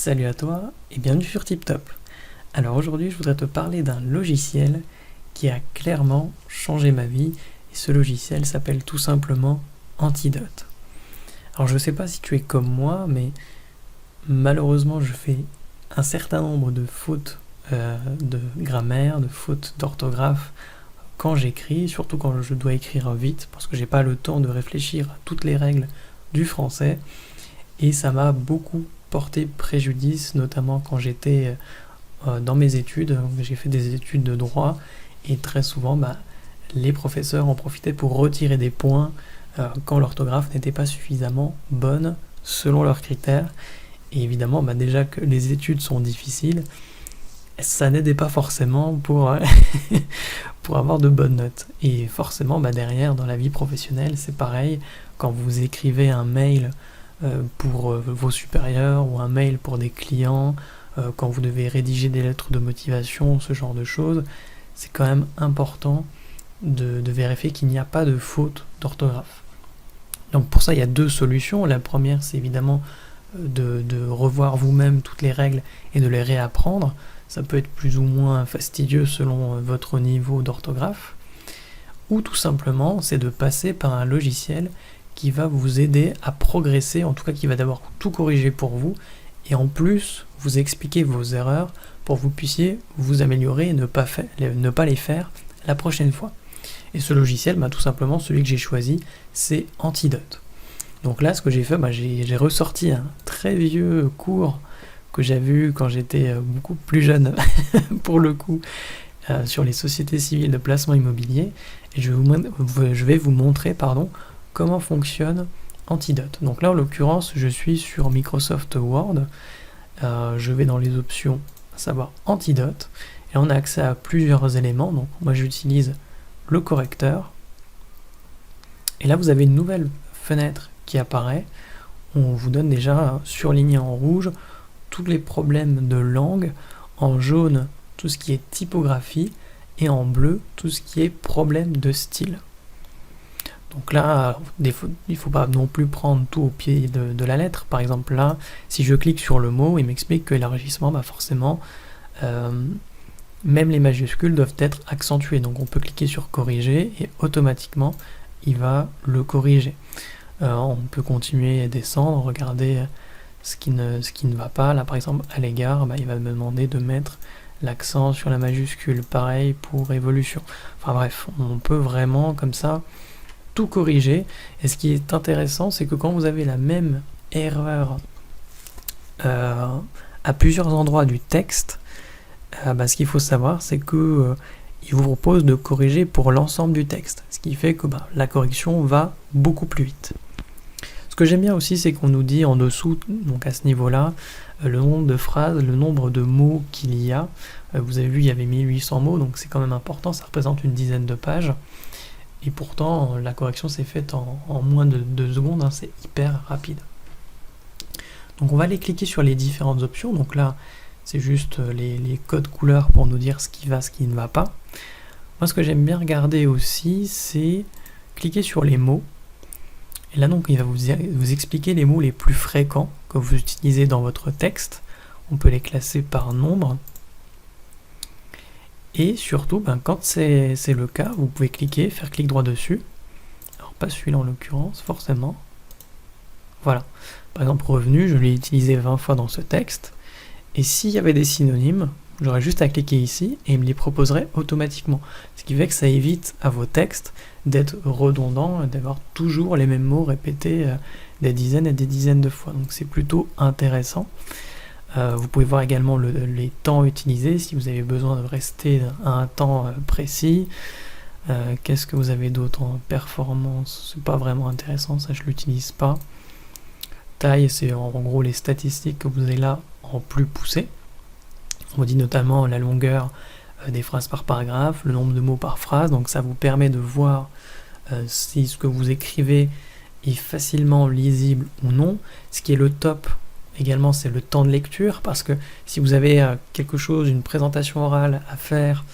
Salut à toi et bienvenue sur TipTop. Alors aujourd'hui je voudrais te parler d'un logiciel qui a clairement changé ma vie et ce logiciel s'appelle tout simplement Antidote. Alors je sais pas si tu es comme moi mais malheureusement je fais un certain nombre de fautes de grammaire, de fautes d'orthographe quand j'écris, surtout quand je dois écrire vite parce que j'ai pas le temps de réfléchir à toutes les règles du français et ça m'a beaucoup porté préjudice, notamment quand j'étais dans mes études. J'ai fait des études de droit et très souvent les professeurs en profitaient pour retirer des points quand l'orthographe n'était pas suffisamment bonne selon leurs critères. Et évidemment, déjà que les études sont difficiles, ça n'aidait pas forcément pour, pour avoir de bonnes notes. Et forcément, derrière, dans la vie professionnelle, c'est pareil. Quand vous écrivez un mail pour vos supérieurs ou un mail pour des clients, quand vous devez rédiger des lettres de motivation, ce genre de choses, c'est quand même important de vérifier qu'il n'y a pas de faute d'orthographe. Donc pour ça, il y a deux solutions. La première, c'est évidemment de revoir vous-même toutes les règles et de les réapprendre. Ça peut être plus ou moins fastidieux selon votre niveau d'orthographe. Ou tout simplement, c'est de passer par un logiciel qui va vous aider à progresser, en tout cas qui va d'abord tout corriger pour vous, et en plus vous expliquer vos erreurs pour que vous puissiez vous améliorer et ne pas les faire la prochaine fois. Et ce logiciel, tout simplement, celui que j'ai choisi, c'est Antidote. Donc là, ce que j'ai fait, j'ai ressorti un très vieux cours que j'avais eu quand j'étais beaucoup plus jeune, pour le coup, sur les sociétés civiles de placement immobilier, et je vais vous montrer, comment fonctionne Antidote. Donc là, en l'occurrence, je suis sur Microsoft Word. Je vais dans les options, à savoir Antidote, et on a accès à plusieurs éléments. Donc moi, j'utilise le correcteur. Et là, vous avez une nouvelle fenêtre qui apparaît. On vous donne déjà surligné en rouge tous les problèmes de langue, en jaune tout ce qui est typographie, et en bleu tout ce qui est problème de style. Donc là, il ne faut pas non plus prendre tout au pied de la lettre. Par exemple là, si je clique sur le mot, il m'explique que l'élargissement, forcément, même les majuscules doivent être accentuées. Donc on peut cliquer sur corriger et automatiquement, il va le corriger. On peut continuer à descendre, regarder ce qui ne va pas. Là par exemple, à l'égard, il va me demander de mettre l'accent sur la majuscule. Pareil pour évolution. Enfin bref, on peut vraiment comme ça tout corriger. Et ce qui est intéressant, c'est que quand vous avez la même erreur à plusieurs endroits du texte, ce qu'il faut savoir, c'est que il vous propose de corriger pour l'ensemble du texte, ce qui fait que la correction va beaucoup plus vite. Ce que j'aime bien aussi, c'est qu'on nous dit en dessous, donc à ce niveau-là, le nombre de phrases, le nombre de mots qu'il y a. Vous avez vu, il y avait 1800 mots, donc c'est quand même important, ça représente une dizaine de pages. Et pourtant, la correction s'est faite en moins de 2 secondes, c'est hyper rapide. Donc on va aller cliquer sur les différentes options. Donc là, c'est juste les codes couleurs pour nous dire ce qui va, ce qui ne va pas. Moi, ce que j'aime bien regarder aussi, c'est cliquer sur les mots. Et là, donc, il va vous expliquer les mots les plus fréquents que vous utilisez dans votre texte. On peut les classer par nombre. Et surtout, quand c'est le cas, vous pouvez cliquer, faire clic droit dessus. Alors pas celui-là en l'occurrence, forcément. Voilà. Par exemple, revenu, je l'ai utilisé 20 fois dans ce texte. Et s'il y avait des synonymes, j'aurais juste à cliquer ici et il me les proposerait automatiquement. Ce qui fait que ça évite à vos textes d'être redondants, d'avoir toujours les mêmes mots répétés des dizaines et des dizaines de fois. Donc c'est plutôt intéressant. Vous pouvez voir également les temps utilisés, si vous avez besoin de rester à un temps précis. Qu'est-ce que vous avez d'autre en performance? C'est pas vraiment intéressant, ça je l'utilise pas. Taille, c'est en gros les statistiques que vous avez là en plus poussé. On dit notamment la longueur des phrases par paragraphe, le nombre de mots par phrase, donc ça vous permet de voir si ce que vous écrivez est facilement lisible ou non. Ce qui est le top également, c'est le temps de lecture, parce que si vous avez quelque chose, une présentation orale à faire,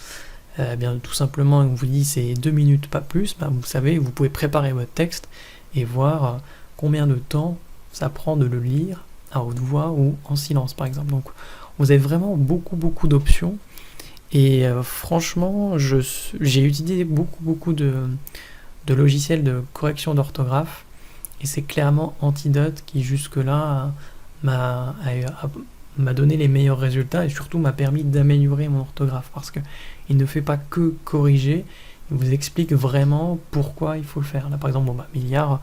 tout simplement, on vous dit c'est 2 minutes, pas plus, vous savez, vous pouvez préparer votre texte et voir combien de temps ça prend de le lire à haute voix ou en silence par exemple. Donc vous avez vraiment beaucoup d'options et franchement j'ai utilisé beaucoup de logiciels de correction d'orthographe et c'est clairement Antidote qui jusque-là m'a donné les meilleurs résultats et surtout m'a permis d'améliorer mon orthographe parce que il ne fait pas que corriger, il vous explique vraiment pourquoi il faut le faire. Là par exemple, milliard,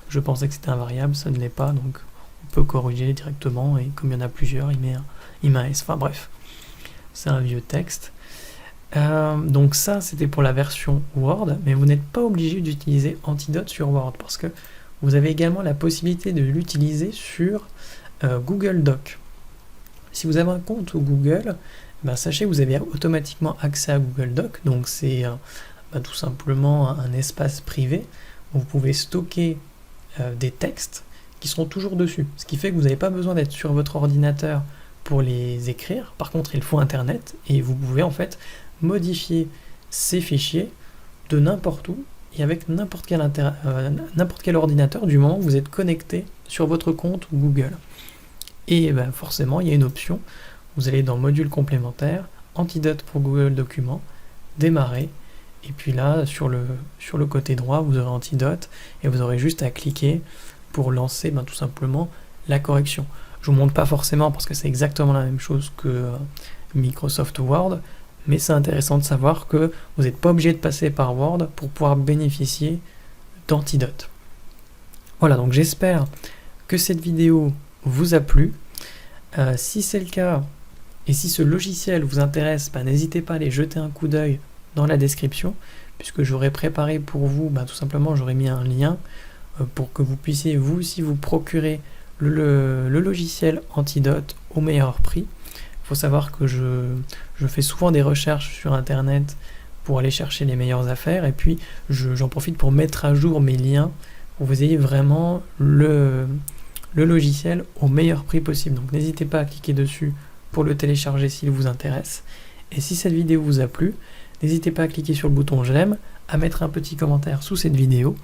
je pensais que c'était un variable, ça ne l'est pas, donc on peut corriger directement et comme il y en a plusieurs, il met un S. Enfin bref, c'est un vieux texte. Donc ça c'était pour la version Word, mais vous n'êtes pas obligé d'utiliser Antidote sur Word parce que vous avez également la possibilité de l'utiliser sur Google Doc. Si vous avez un compte Google, sachez que vous avez automatiquement accès à Google Doc, donc c'est tout simplement un espace privé où vous pouvez stocker des textes qui seront toujours dessus, ce qui fait que vous n'avez pas besoin d'être sur votre ordinateur pour les écrire. Par contre, il faut Internet et vous pouvez en fait modifier ces fichiers de n'importe où et avec n'importe quel ordinateur du moment où vous êtes connecté sur votre compte Google. Et forcément, il y a une option, vous allez dans module complémentaire, Antidote pour Google Documents, démarrer, et puis là, sur le côté droit, vous aurez Antidote, et vous aurez juste à cliquer pour lancer tout simplement la correction. Je ne vous montre pas forcément parce que c'est exactement la même chose que Microsoft Word, mais c'est intéressant de savoir que vous n'êtes pas obligé de passer par Word pour pouvoir bénéficier d'Antidote. Voilà, donc j'espère que cette vidéo vous a plu. Si c'est le cas, et si ce logiciel vous intéresse, n'hésitez pas à aller jeter un coup d'œil dans la description, puisque j'aurais préparé pour vous, tout simplement j'aurais mis un lien pour que vous puissiez vous aussi vous procurer le logiciel Antidote au meilleur prix. Il faut savoir que je fais souvent des recherches sur internet pour aller chercher les meilleures affaires, et puis j'en profite pour mettre à jour mes liens pour que vous ayez vraiment le logiciel au meilleur prix possible. Donc n'hésitez pas à cliquer dessus pour le télécharger s'il vous intéresse. Et si cette vidéo vous a plu, n'hésitez pas à cliquer sur le bouton j'aime, à mettre un petit commentaire sous cette vidéo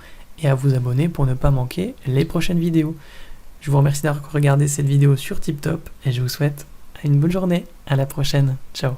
et à vous abonner pour ne pas manquer les prochaines vidéos. Je vous remercie d'avoir regardé cette vidéo sur TipTop et je vous souhaite une bonne journée. À la prochaine. Ciao.